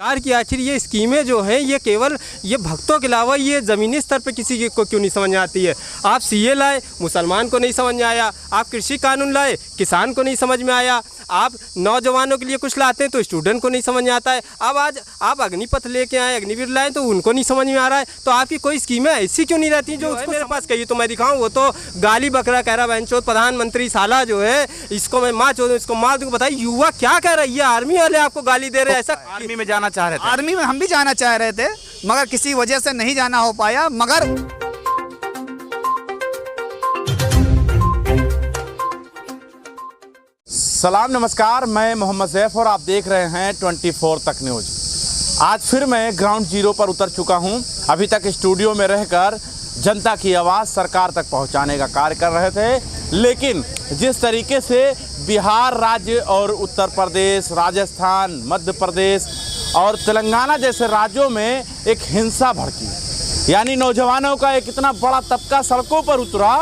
सरकार की आखिर ये स्कीमें जो हैं ये केवल ये भक्तों के अलावा ये ज़मीनी स्तर पे किसी को क्यों नहीं समझ में आती है। आप सीए लाए, मुसलमान को नहीं समझ में आया। आप कृषि कानून लाए, किसान को नहीं समझ में आया। आप नौजवानों के लिए कुछ लाते हैं तो स्टूडेंट को नहीं समझ में आता है। अब आज आप अग्निपथ लेके आए, अग्निवीर लाए तो उनको नहीं समझ में आ रहा है। तो आपकी कोई स्कीमें ऐसी क्यों नहीं रहती जो उसको मेरे पास कहिए तो मैं दिखाऊँ? वो तो गाली बकरा कह रहा बहनचोद प्रधानमंत्री साला जो है इसको मैं माँ चोद इसको मार दूँगा। बताइए युवा क्या कह रहा है? ये आर्मी वाले आपको गाली दे रहे हैं। ऐसा आर्मी में जाना चाह रहे थे? आर्मी में हम भी जाना चाह रहे थे मगर किसी वजह से नहीं जाना हो पाया। मगर सलाम नमस्कार, मैं मोहम्मद ज़ैफ और आप देख रहे हैं 24 तक न्यूज़। आज फिर मैं ग्राउंड जीरो पर उतर चुका हूं। अभी तक स्टूडियो में रहकर जनता की आवाज़ सरकार तक पहुंचाने का कार्य कर रहे थे, लेकिन जिस तरीके से बिहार राज्य और उत्तर प्रदेश, राजस्थान, मध्य प्रदेश और तेलंगाना जैसे राज्यों में एक हिंसा भड़की, यानी नौजवानों का एक इतना बड़ा तबका सड़कों पर उतरा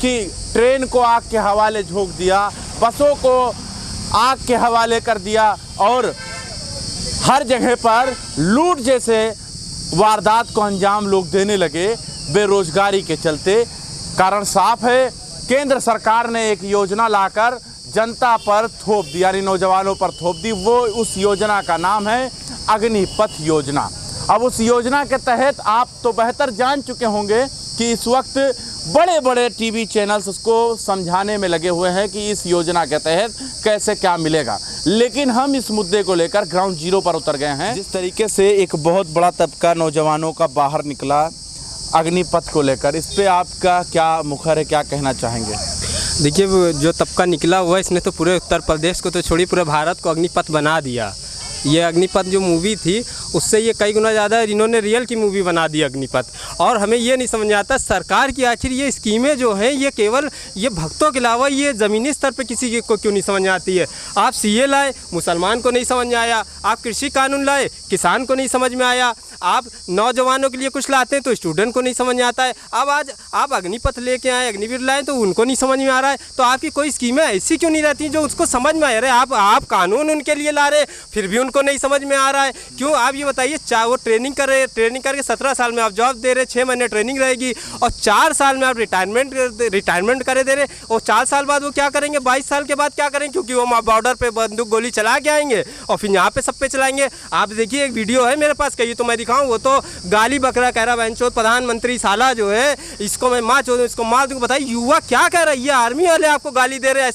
कि ट्रेन को आग के हवाले झोंक दिया, बसों को आग के हवाले कर दिया और हर जगह पर लूट जैसे वारदात को अंजाम लोग देने लगे बेरोजगारी के चलते। कारण साफ है, केंद्र सरकार ने एक योजना लाकर जनता पर थोप दी, यानी नौजवानों पर थोप दी। वो उस योजना का नाम है अग्निपथ योजना। अब उस योजना के तहत आप तो बेहतर जान चुके होंगे कि इस वक्त बड़े बड़े टीवी चैनल्स उसको समझाने में लगे हुए हैं कि इस योजना के तहत कैसे क्या मिलेगा, लेकिन हम इस मुद्दे को लेकर ग्राउंड जीरो पर उतर गए हैं। जिस तरीके से एक बहुत बड़ा तबका नौजवानों का बाहर निकला अग्निपथ को लेकर, इस पे आपका क्या मुखर है, क्या कहना चाहेंगे? देखिए, जो तबका निकला हुआ इसने तो पूरे उत्तर प्रदेश को तो छोड़ी पूरे भारत को अग्निपथ बना दिया। ये अग्निपथ जो मूवी थी उससे ये कई गुना ज़्यादा इन्होंने रियल की मूवी बना दी अग्निपथ। और हमें ये नहीं समझ में आता सरकार की आखिर ये स्कीमें जो हैं ये केवल ये भक्तों के अलावा ये ज़मीनी स्तर पे किसी को क्यों नहीं समझ में आती है। आप सीए लाए, मुसलमान को नहीं समझ में आया। आप कृषि कानून लाए, किसान को नहीं समझ में आया। आप नौजवानों के लिए कुछ लाते हैं तो स्टूडेंट को नहीं समझ में आता है। अब आज आप अग्निपथ लेके आए, अग्निवीर लाए तो उनको नहीं समझ में आ रहा है। तो आपकी कोई स्कीमें ऐसी क्यों नहीं रहती जो उसको समझ में आ रहा है? आप कानून उनके लिए ला रहे फिर भी उनको नहीं समझ में आ रहा है क्यों? आप ये बताइए, चाहे वो ट्रेनिंग कर रहे, ट्रेनिंग करके 17 साल में आप जॉब दे रहे, 6 महीने ट्रेनिंग रहेगी और 4 साल में आप रिटायरमेंट करे दे रहे। और 4 साल बाद वो क्या करेंगे, 22 साल के बाद क्या करेंगे? क्योंकि वो बॉर्डर पे बंदूक गोली चला के आएंगे और फिर यहाँ पे सब पे चलाएंगे। आप देखिए, एक वीडियो है मेरे पास, कहिए तो मैं दिखाऊँ। वो तो गाली बकरा कह रहा बहनचोद प्रधानमंत्री साला जो है इसको मैं माँ चोद इसको मार दूँगा। बताइए युवा क्या कह रहा है? ये आर्मी वाले आपको गाली दे रहे हैं।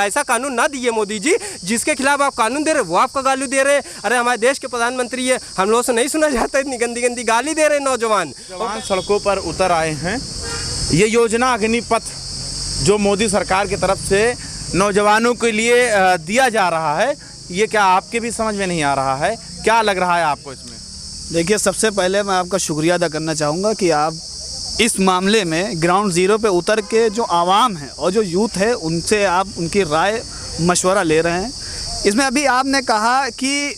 ऐसा कानून ना दिए मोदी जी, जिसके खिलाफ आप कानून दे रहे वो आपका गाली दे रहे हैं। अरे हमारे देश के प्रधानमंत्री है, हम लोगों से नहीं सुना जाता, इतनी गंदी गंदी गाली दे रहे हैं नौजवान। सड़कों पर उतर आए हैं। ये योजना अग्निपथ जो मोदी सरकार की तरफ से नौजवानों के लिए दिया जा रहा है, ये क्या आपके भी समझ में नहीं आ रहा है? क्या लग रहा है आपको इसमें? देखिए, सबसे पहले मैं आपका शुक्रिया अदा करना चाहूँगा कि आप इस मामले में ग्राउंड ज़ीरो पे उतर के जो आवाम है और जो यूथ है उनसे आप उनकी राय मशवरा ले रहे हैं। इसमें अभी आपने कहा कि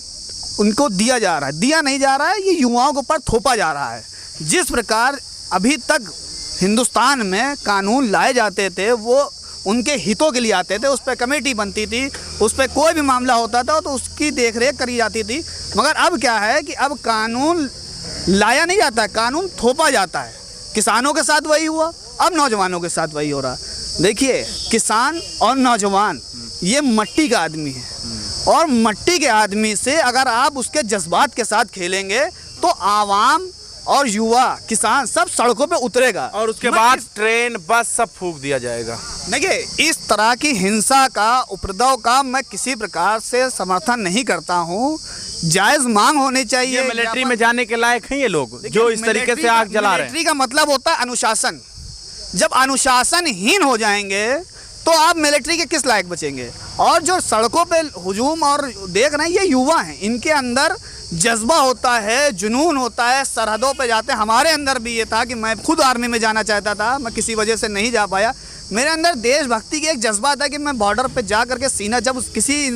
उनको दिया जा रहा है, दिया नहीं जा रहा है, ये युवाओं के ऊपर थोपा जा रहा है। जिस प्रकार अभी तक हिंदुस्तान में कानून लाए जाते थे वो उनके हितों के लिए आते थे, उस पर कमेटी बनती थी, उस पर कोई भी मामला होता था तो उसकी देखरेख करी जाती थी। मगर अब क्या है कि अब कानून लाया नहीं जाता, कानून थोपा जाता है। किसानों के साथ वही हुआ, अब नौजवानों के साथ वही हो रहा। देखिए, किसान और नौजवान ये मट्टी का आदमी है और मट्टी के आदमी से अगर आप उसके जज्बात के साथ खेलेंगे तो आवाम और युवा किसान सब सड़कों पे उतरेगा और उसके बाद ट्रेन बस सब फूंक दिया जाएगा। देखिए, इस तरह की हिंसा का, उपद्रव का मैं किसी प्रकार से समर्थन नहीं करता हूँ। जायज़ मांग होनी चाहिए। मिलिट्री में जाने के लायक हैं ये लोग जो इस तरीके से आग जला रहे हैं। मिलिट्री का मतलब होता है अनुशासन। जब अनुशासनहीन हो जाएंगे तो आप मिलिट्री के किस लायक बचेंगे? और जो सड़कों पे हुजूम और देख रहे हैं ये युवा हैं, इनके अंदर जज्बा होता है, जुनून होता है, सरहदों पे जाते हैं। हमारे अंदर भी ये था कि मैं खुद आर्मी में जाना चाहता था, मैं किसी वजह से नहीं जा पाया। मेरे अंदर देशभक्ति की एक जज्बा था कि मैं बॉर्डर पे जा करके सीना, जब किसी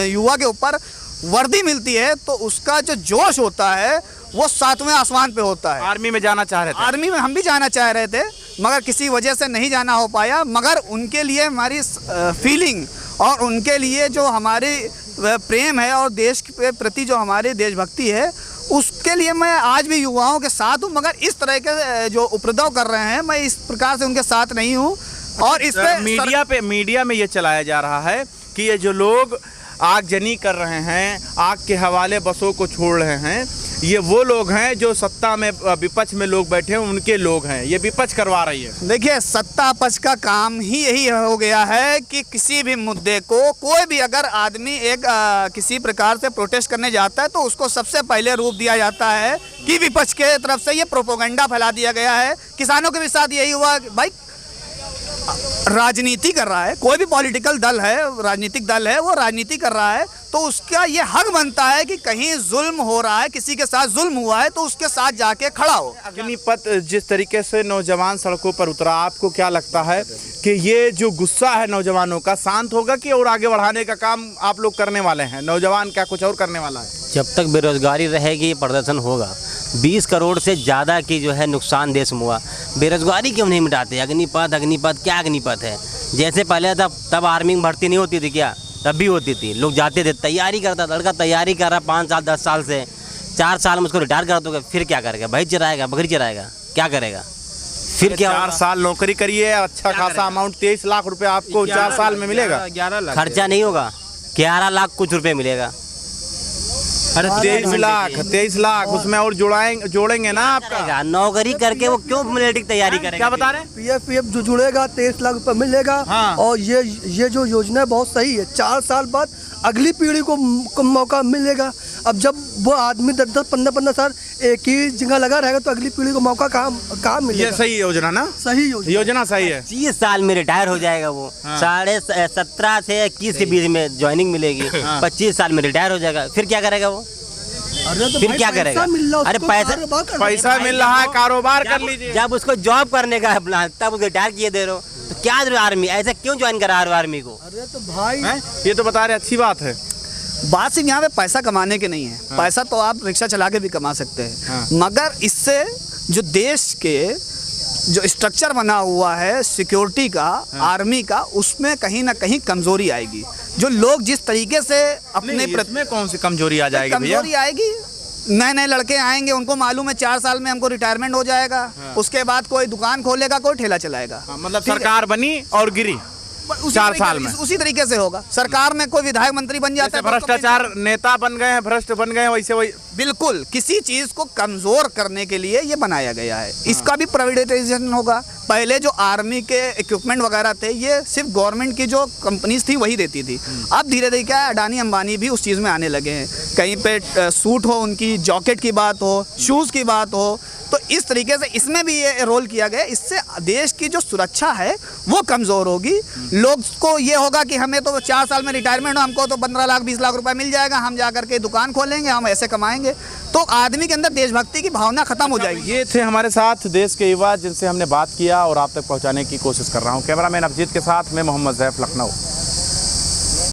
युवा के ऊपर वर्दी मिलती है तो उसका जो जोश होता है वो 7वें आसमान पे होता है। आर्मी में जाना चाह रहे थे? आर्मी में हम भी जाना चाह रहे थे मगर किसी वजह से नहीं जाना हो पाया। मगर उनके लिए हमारी फीलिंग और उनके लिए जो हमारी प्रेम है और देश के प्रति जो हमारी देशभक्ति है, उसके लिए मैं आज भी युवाओं के साथ हूँ। मगर इस तरह के जो उपद्रव कर रहे हैं, मैं इस प्रकार से उनके साथ नहीं हूँ। और इस पे मीडिया में ये चलाया जा रहा है कि ये जो लोग आगजनी कर रहे हैं, आग के हवाले बसों को छोड़ रहे हैं, ये वो लोग हैं जो सत्ता में विपक्ष में लोग बैठे हैं, उनके लोग हैं। ये विपक्ष करवा रही है। देखिए, सत्ता पक्ष का काम ही यही हो गया है कि किसी भी मुद्दे को कोई भी अगर आदमी एक किसी प्रकार से प्रोटेस्ट करने जाता है तो उसको सबसे पहले रूप दिया जाता है कि विपक्ष के तरफ से ये प्रोपोगंडा फैला दिया गया है। किसानों के भी साथ यही हुआ। भाई, राजनीति कर रहा है, कोई भी पॉलिटिकल दल है, राजनीतिक दल है, वो राजनीति कर रहा है तो उसका ये हक बनता है कि कहीं जुल्म हो रहा है, किसी के साथ जुल्म हुआ है तो उसके साथ जाके खड़ा हो। अग्निपथ जिस तरीके से नौजवान सड़कों पर उतरा, आपको क्या लगता है कि ये जो गुस्सा है नौजवानों का शांत होगा कि और आगे बढ़ाने का काम आप लोग करने वाले हैं? नौजवान क्या कुछ और करने वाला है? जब तक बेरोजगारी रहेगी प्रदर्शन होगा। 20 करोड़ से ज़्यादा की जो है नुकसान देश में हुआ, बेरोजगारी क्यों नहीं मिटाते? अग्निपथ क्या अग्निपथ है? जैसे पहले तब आर्मी में भर्ती नहीं होती थी क्या? तब भी होती थी, लोग जाते थे, तैयारी करता था। लड़का तैयारी कर रहा 5 साल 10 साल से, 4 साल में उसको रिटायर कर दोगे, फिर क्या करेगा? भाई चराएगा, बकरी चराएगा, क्या करेगा? फिर क्या? 4 साल नौकरी करिए, अच्छा खासा अमाउंट 23 लाख रुपए आपको 4 साल में मिलेगा। 11 लाख खर्चा नहीं होगा, 11 लाख कुछ रुपए मिलेगा। अरे 23 लाख उसमें और जोड़ेंगे ना आपका। नौकरी करके वो क्यों मिलिट्री की तैयारी करेगा? क्या बता रहे हैं? पीएफ जो जुड़ेगा 23 लाख रुपए मिलेगा। हाँ। और ये जो योजना है बहुत सही है। 4 साल बाद अगली पीढ़ी को मौका मिलेगा। अब जब वो आदमी 10-10 15-15 साल एक ही जगह लगा रहेगा तो अगली पीढ़ी को मौका कहाँ मिलेगा? ये सही योजना ना? सही योजना सही है। 30 साल में रिटायर हो जाएगा वो। 17.5 से 21 के बीच में ज्वाइनिंग मिलेगी। 25 साल में रिटायर हो जाएगा, फिर क्या करेगा वो? अरे तो फिर क्या करेगा? अरे पैसा मिल रहा है, कारोबार कर लीजिए। जब उसको जॉब करने का है प्लान, तब उसको रिटायर किए दे रहे हो तो क्या दे रहे हो? आर्मी ऐसा क्यों ज्वाइन करा रहे हो आर्मी को? अरे तो भाई ये तो बता रहे अच्छी बात है। बात सिर्फ यहाँ पे पैसा कमाने की नहीं है। पैसा तो आप रिक्शा चला के भी कमा सकते हैं, मगर इससे जो देश के जो स्ट्रक्चर बना हुआ है सिक्योरिटी का, आर्मी का, उसमें कहीं ना कहीं कमजोरी आएगी। जो लोग जिस तरीके से अपने इसमें कौन सी कमजोरी आ जाएगी? कमजोरी आएगी, नए लड़के आएंगे, उनको मालूम है 4 साल में हमको रिटायरमेंट हो जाएगा। उसके बाद कोई दुकान खोलेगा, कोई ठेला चलाएगा। मतलब सरकार बनी और गिरी 4 साल में। उसी तरीके से होगा। सरकार में कोई विधायक मंत्री बन जाता है, भ्रष्टाचार नेता बन गए हैं, भ्रष्ट बन गए हैं, वैसे वही। बिल्कुल, किसी चीज को कमजोर करने के लिए ये बनाया गया है। इसका भी प्राइवेटाइजेशन होगा। पहले जो आर्मी के इक्विपमेंट वगैरह थे, ये सिर्फ गवर्नमेंट की जो कंपनीज थी वही देती थी। अब धीरे धीरे क्या है, अडानी अंबानी भी उस चीज़ में आने लगे हैं। कहीं पे सूट हो, उनकी जॉकेट की बात हो, शूज़ की बात हो, तो इस तरीके से इसमें भी ये रोल किया गया। इससे देश की जो सुरक्षा है वो कमज़ोर होगी। लोग को ये होगा कि हमें तो 4 साल में रिटायरमेंट हो, हमको तो 15 लाख 20 लाख रुपए मिल जाएगा, हम जा करके दुकान खोलेंगे, हम ऐसे कमाएंगे, तो आदमी के अंदर देशभक्ति की भावना खत्म हो जाएगी। ये थे हमारे साथ देश के युवा जिनसे हमने बात किया और आप तक पहुंचाने की कोशिश कर रहा हूं। कैमरामैन अभिजीत के साथ मैं मोहम्मद ज़ैफ, लखनऊ।